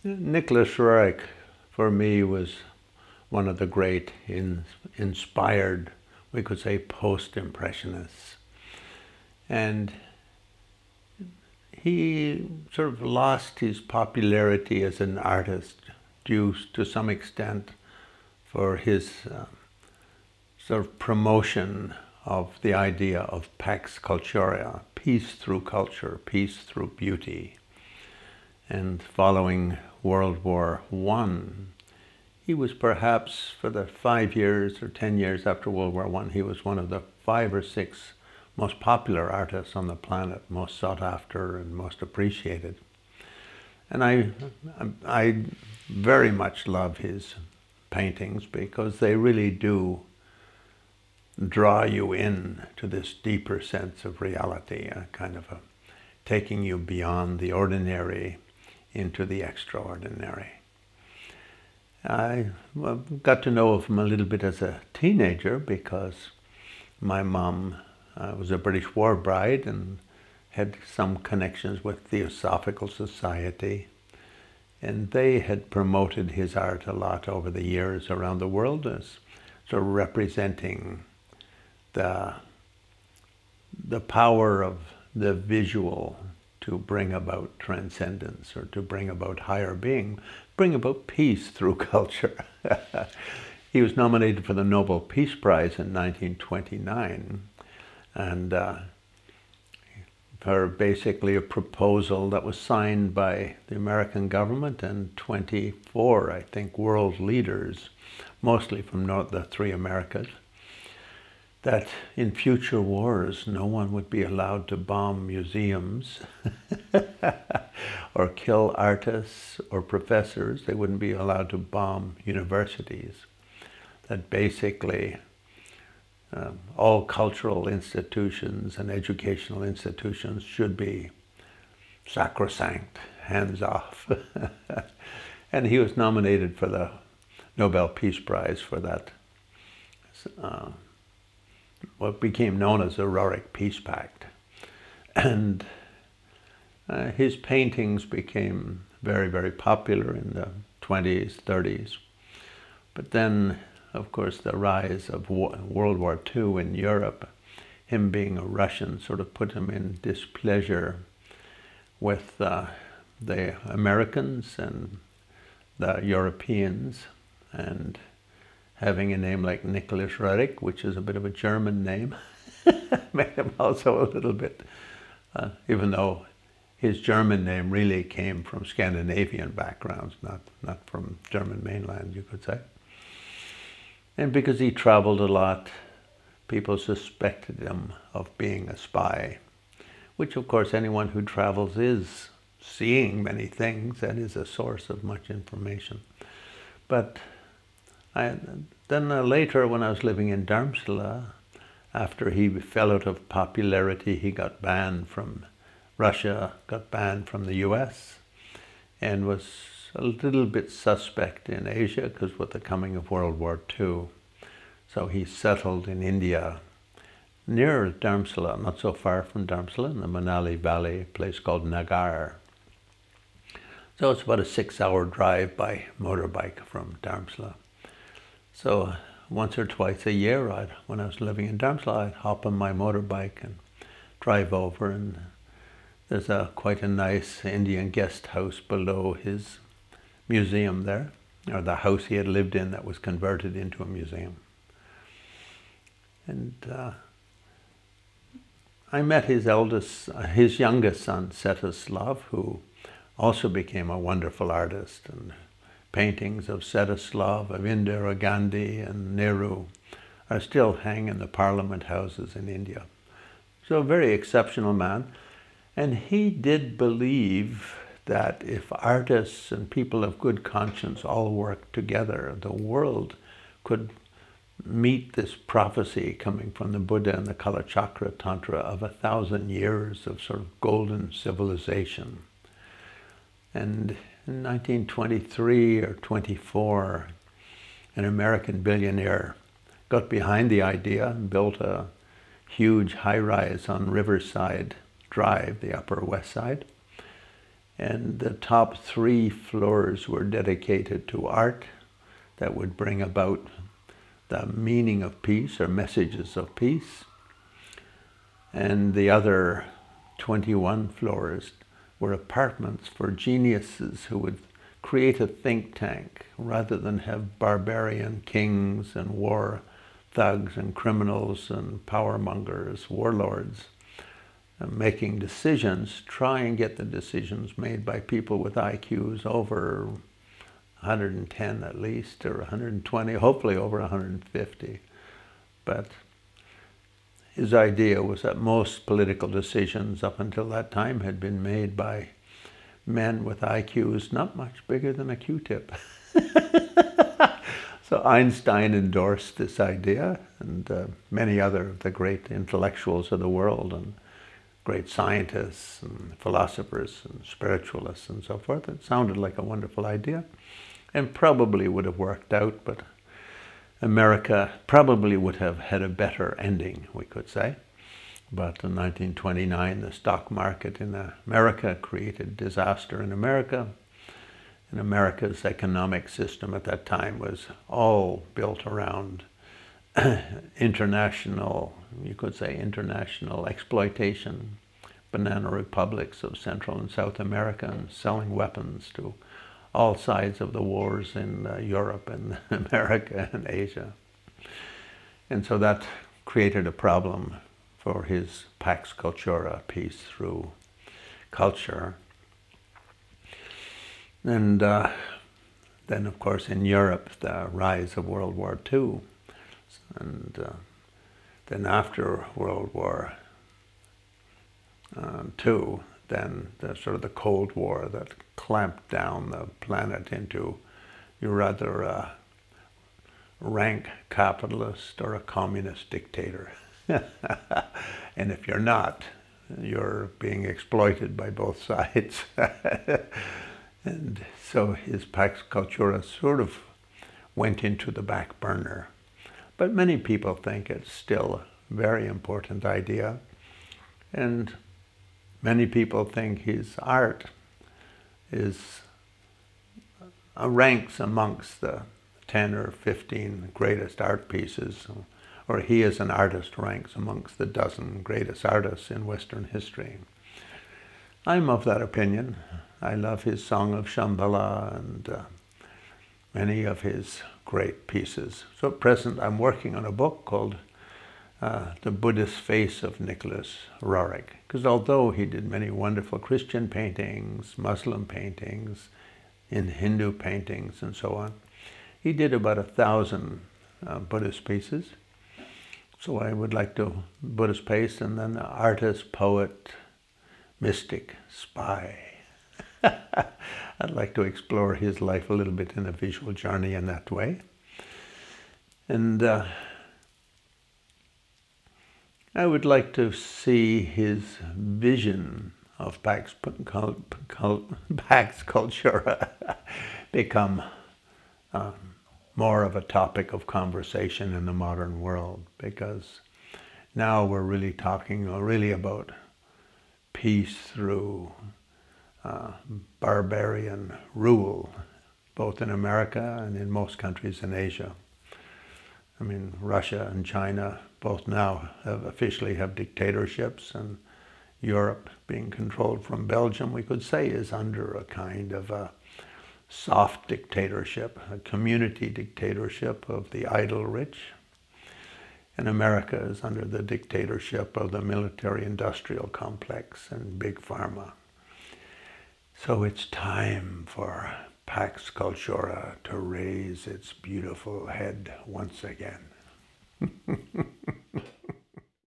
Nicholas Roerich, for me, was one of the great inspired, we could say, post-impressionists. And he sort of lost his popularity as an artist due to some extent for his sort of promotion of the idea of Pax Cultura, peace through culture, peace through beauty. And following World War I, he was perhaps, for the 5 years or 10 years after World War I, he was one of the 5 or 6 most popular artists on the planet, most sought after and most appreciated. And I very much love his paintings because they really do draw you in to this deeper sense of reality, a kind of taking you beyond the ordinary into the extraordinary. I got to know of him a little bit as a teenager because my mom was a British war bride and had some connections with Theosophical Society, and they had promoted his art a lot over the years around the world as sort of representing the power of the visual to bring about transcendence or to bring about higher being, bring about peace through culture. He was nominated for the Nobel Peace Prize in 1929, and for basically a proposal that was signed by the American government and 24, I think, world leaders, mostly from the 3 Americas, that in future wars no one would be allowed to bomb museums or kill artists or professors. They wouldn't be allowed to bomb universities. That basically all cultural institutions and educational institutions should be sacrosanct, hands off. And he was nominated for the Nobel Peace Prize for that, what became known as the Roerich-Pakt. And his paintings became very, very popular in the 20s, 30s. But then, of course, the rise of World War II in Europe, him being a Russian, sort of put him in displeasure with the Americans and the Europeans, and having a name like Nicholas Roerich, which is a bit of a German name, made him also a little bit, even though his German name really came from Scandinavian backgrounds, not from German mainland, you could say. And because he traveled a lot, people suspected him of being a spy, which of course anyone who travels is seeing many things. That is a source of much information. But then later, when I was living in Darmstadt, after he fell out of popularity, he got banned from Russia, got banned from the US, and was a little bit suspect in Asia because with the coming of World War II. So he settled in India, near Darmstadt, not so far from Darmstadt, in the Manali Valley, a place called Nagar. So it's about a 6-hour drive by motorbike from Darmstadt. So once or twice a year, when I was living in Darmstadt, I'd hop on my motorbike and drive over, and there's quite a nice Indian guest house below his museum there, or the house he had lived in that was converted into a museum. And I met his youngest son, Svetoslav, who also became a wonderful artist, and paintings of Svetoslav, of Indira Gandhi and Nehru are still hang in the parliament houses in India. So a very exceptional man. And he did believe that if artists and people of good conscience all worked together, the world could meet this prophecy coming from the Buddha and the Kalachakra Tantra of 1,000 years of sort of golden civilization. And in 1923 or 24, an American billionaire got behind the idea and built a huge high-rise on Riverside Drive, the Upper West Side. And the top 3 floors were dedicated to art that would bring about the meaning of peace or messages of peace. And the other 21 floors were apartments for geniuses who would create a think tank rather than have barbarian kings and war thugs and criminals and power mongers, warlords, making decisions. Try and get the decisions made by people with IQs over 110 at least, or 120, hopefully over 150. But his idea was that most political decisions up until that time had been made by men with IQs not much bigger than a Q-tip. So Einstein endorsed this idea, and many other of the great intellectuals of the world, and great scientists and philosophers and spiritualists and so forth. It sounded like a wonderful idea and probably would have worked out, but America probably would have had a better ending, we could say. But in 1929, the stock market in America created disaster in America. And America's economic system at that time was all built around international, you could say international exploitation, banana republics of Central and South America, and selling weapons to all sides of the wars in Europe and America and Asia. And so that created a problem for his Pax Cultura, peace through culture. And then, of course, in Europe, the rise of World War II. And then after World War II, then the sort of the Cold War that clamped down the planet into you're either a rank capitalist or a communist dictator. And if you're not, you're being exploited by both sides. And so his Pax Cultura sort of went into the back burner. But many people think it's still a very important idea. And many people think his art is ranks amongst the 10 or 15 greatest art pieces, or he as an artist ranks amongst the dozen greatest artists in Western history. I'm of that opinion. I love his Song of Shambhala and many of his great pieces. So at present I'm working on a book called The Buddhist Face of Nicholas Roerich, because although he did many wonderful Christian paintings, Muslim paintings, in Hindu paintings and so on, he did about 1,000 Buddhist pieces. So I would like to Buddhist pace, and then artist, poet, mystic, spy. I'd like to explore his life a little bit in a visual journey in that way. And I would like to see his vision of Pax Cultura become more of a topic of conversation in the modern world, because now we're really talking about peace through barbarian rule, both in America and in most countries in Asia. I mean, Russia and China both now officially have dictatorships, and Europe, being controlled from Belgium, we could say is under a kind of a soft dictatorship, a community dictatorship of the idle rich. And America is under the dictatorship of the military-industrial complex and big pharma. So it's time for Pax Cultura to raise its beautiful head once again.